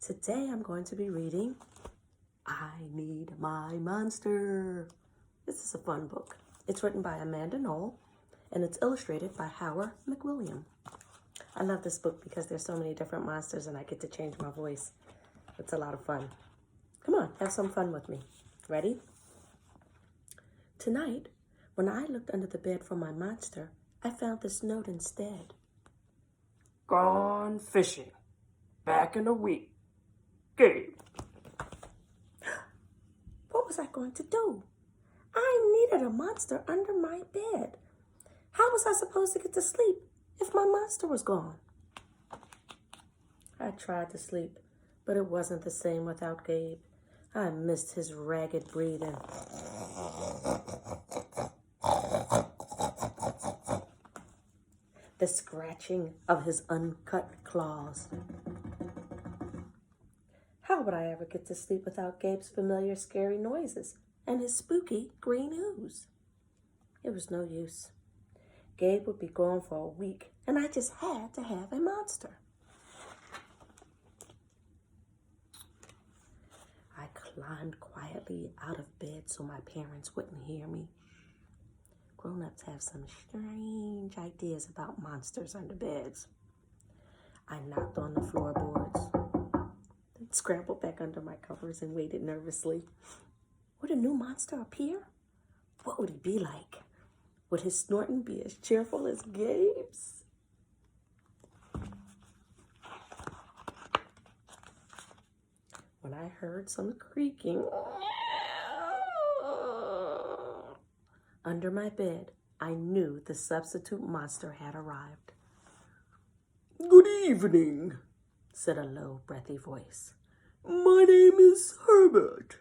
Today I'm going to be reading I Need My Monster. This is a fun book. It's written by Knoll and it's illustrated by McWilliam. I love this book because there's so many different monsters and I get to change my voice. It's a lot of fun. Come on, have some fun with me. Ready? Tonight, when I looked under the bed for my monster, I found this note instead. Gone fishing. Back in a week. Gabe. What was I going to do? I needed a monster under my bed. How was I supposed to get to sleep if my monster was gone? I tried to sleep, but it wasn't the same without Gabe. I missed his ragged breathing. The scratching of his uncut claws. How would I ever get to sleep without Gabe's familiar scary noises and his spooky green ooze? It was no use. Gabe would be gone for a week, and I just had to have a monster. I climbed quietly out of bed so my parents wouldn't hear me. Grown-ups have some strange ideas about monsters under beds. I knocked on the floorboards, then scrambled back under my covers and waited nervously. Would a new monster appear? What would he be like? Would his snorting be as cheerful as Gabe's? When I heard some creaking under my bed, I knew the substitute monster had arrived. Good evening, said a low, breathy voice. My name is Herbert,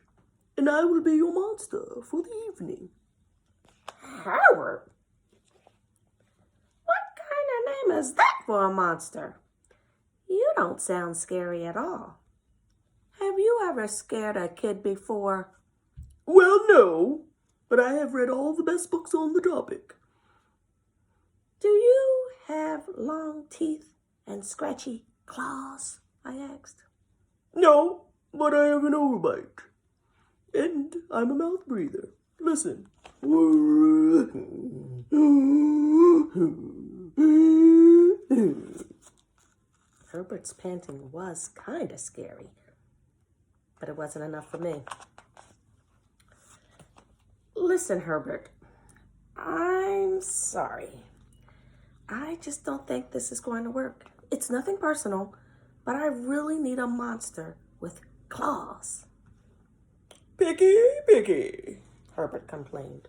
and I will be your monster for the evening. Herbert? What kind of name is that for a monster? You don't sound scary at all. Have you ever scared a kid before? Well, no, but I have read all the best books on the topic. Do you have long teeth and scratchy claws? I asked. No, but I have an overbite. And I'm a mouth breather. Listen. Herbert's panting was kind of scary, but it wasn't enough for me. Listen, Herbert, I'm sorry. I just don't think this is going to work. It's nothing personal, but I really need a monster with claws. Picky, Herbert complained.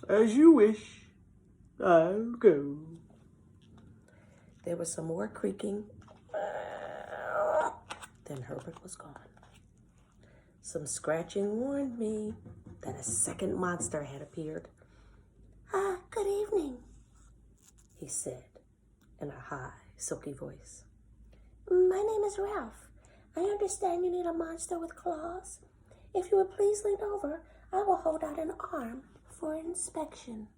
As you wish. I'll go. There was some more creaking. Then Herbert was gone. Some scratching warned me that a second monster had appeared. Good evening, he said in a high, silky voice. My name is Ralph. I understand you need a monster with claws. If you would please lean over, I will hold out an arm for inspection.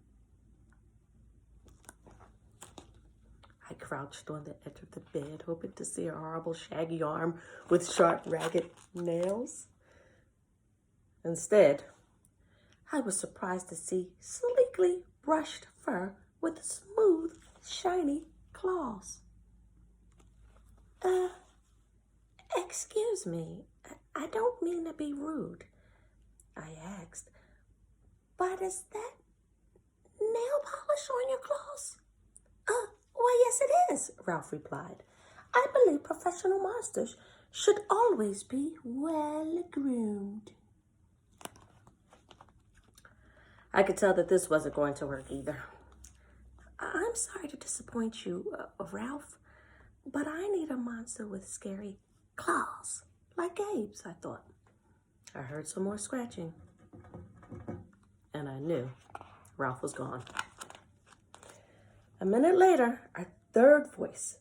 I crouched on the edge of the bed, hoping to see a horrible shaggy arm with sharp, ragged nails. Instead, I was surprised to see sleekly brushed fur with smooth, shiny claws. Excuse me, I don't mean to be rude, I asked, but is that nail polish on your claws? Why, yes it is, Ralph replied. I believe professional monsters should always be well groomed. I could tell that this wasn't going to work either. I'm sorry to disappoint you, Ralph, but I need a monster with scary claws, like Gabe's, I thought. I heard some more scratching, and I knew Ralph was gone. A minute later, a third voice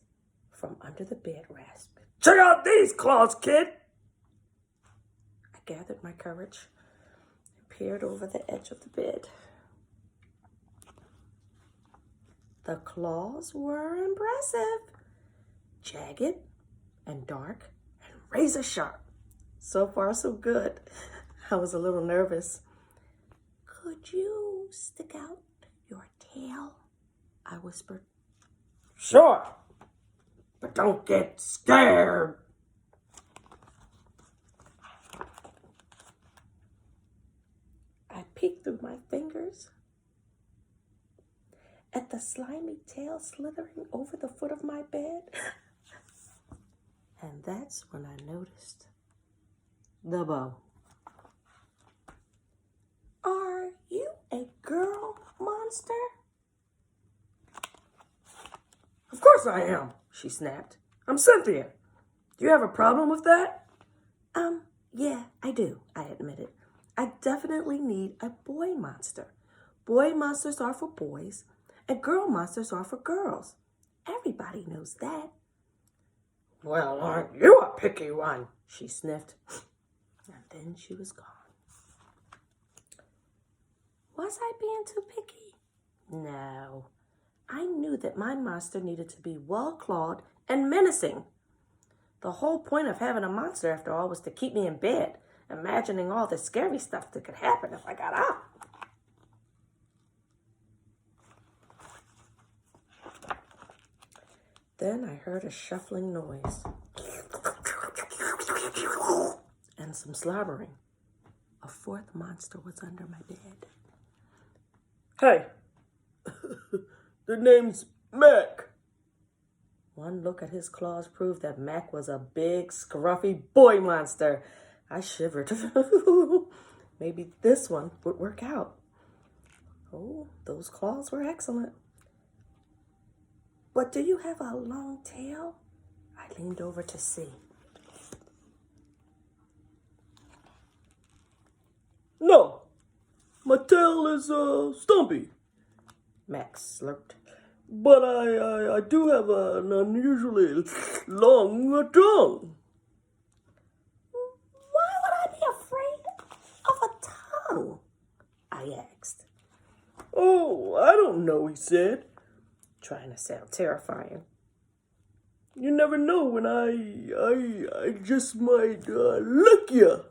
from under the bed rasped. Check out these claws, kid! I gathered my courage and peered over the edge of the bed. The claws were impressive, jagged and dark and razor sharp. So far, so good. I was a little nervous. Could you stick out your tail? I whispered. Sure, but don't get scared. I peeked through my fingers at the slimy tail slithering over the foot of my bed. And that's when I noticed the bow. Are you a girl monster? Of course I am, she snapped. I'm Cynthia. Do you have a problem with that? Yeah, I do, I admitted. I definitely need a boy monster. Boy monsters are for boys, and girl monsters are for girls. Everybody knows that. Well, aren't you a picky one? She sniffed, and then she was gone. Was I being too picky? No. I knew that my monster needed to be well-clawed and menacing. The whole point of having a monster, after all, was to keep me in bed, imagining all the scary stuff that could happen if I got up. Then I heard a shuffling noise and some slobbering. A fourth monster was under my bed. Hey, the name's Mac. One look at his claws proved that Mac was a big, scruffy boy monster. I shivered. Maybe this one would work out. Oh, those claws were excellent. But do you have a long tail? I leaned over to see. No, my tail is stumpy. Max slurped. But I do have an unusually long tongue. Why would I be afraid of a tongue? I asked. Oh, I don't know, he said, trying to sound terrifying. You never know when I just might lick you.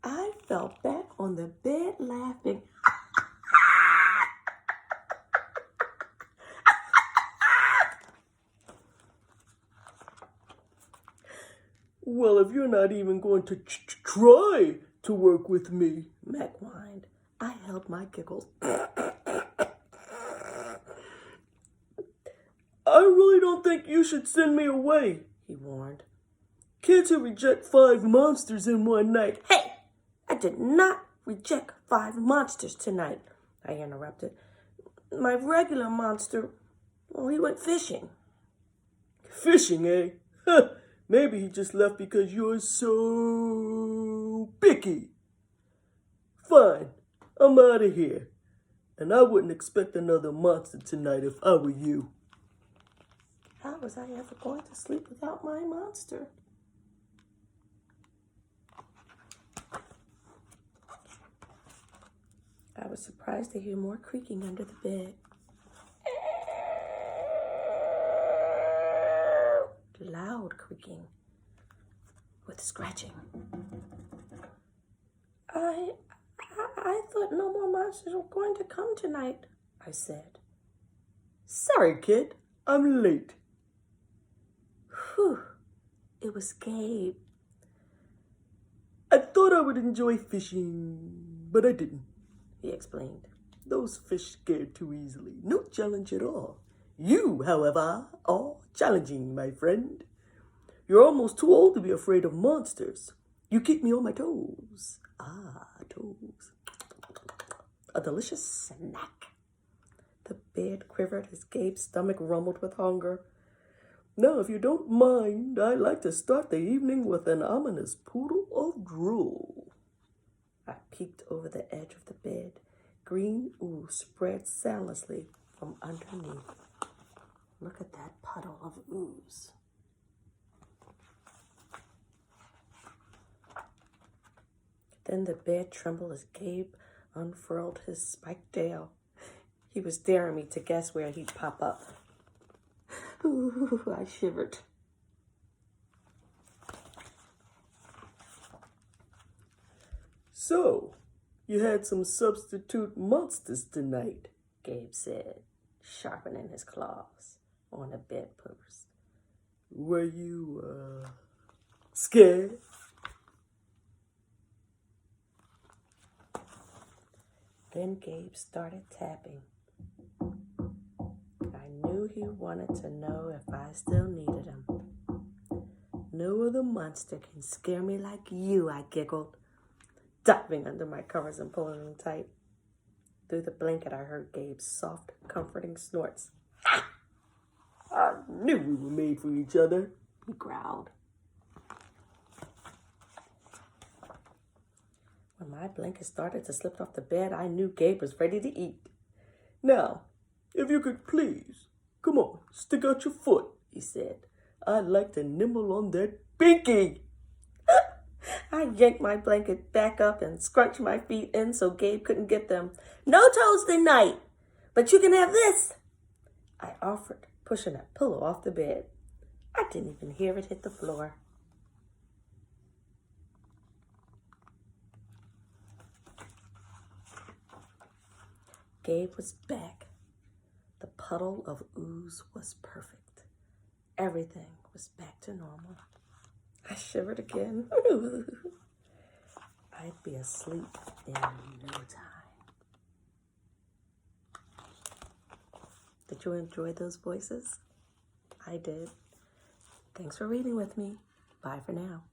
I fell back on the bed laughing. Well, if you're not even going to try to work with me, Mac whined. I held my giggles. I really don't think you should send me away, he warned. Kids who reject 5 monsters in one night. Hey, I did not reject 5 monsters tonight, I interrupted. My regular monster, well, he went fishing. Fishing, eh? Huh. Maybe he just left because you're so picky. Fine, I'm out of here. And I wouldn't expect another monster tonight if I were you. How was I ever going to sleep without my monster? I was surprised to hear more creaking under the bed. Loud creaking with scratching. I thought no more monsters were going to come tonight, I said. Sorry, kid. I'm late. Whew. It was Gabe. I thought I would enjoy fishing, but I didn't, he explained. Those fish scared too easily. No challenge at all. You, however, are challenging, my friend. You're almost too old to be afraid of monsters. You keep me on my toes. Ah, toes. A delicious snack. The bed quivered as Gabe's stomach rumbled with hunger. Now, if you don't mind, I'd like to start the evening with an ominous poodle of drool. I peeked over the edge of the bed. Green ooze spread soundlessly from underneath. Look at that puddle of ooze. Then the bed trembled as Gabe unfurled his spiked tail. He was daring me to guess where he'd pop up. Ooh, I shivered. So, you had some substitute monsters tonight, Gabe said, sharpening his claws on the bedpost. Were you, scared? Then Gabe started tapping. I knew he wanted to know if I still needed him. No other monster can scare me like you, I giggled, diving under my covers and pulling them tight. Through the blanket, I heard Gabe's soft, comforting snorts. I knew we were made for each other, he growled. When my blanket started to slip off the bed, I knew Gabe was ready to eat. Now, if you could please, come on, stick out your foot, he said. I'd like to nibble on that pinky. I yanked my blanket back up and scrunched my feet in so Gabe couldn't get them. No toes tonight, but you can have this, I offered, pushing a pillow off the bed. I didn't even hear it hit the floor. Gabe was back. The puddle of ooze was perfect. Everything was back to normal. I shivered again. I'd be asleep in no time. Did you enjoy those voices? I did. Thanks for reading with me. Bye for now.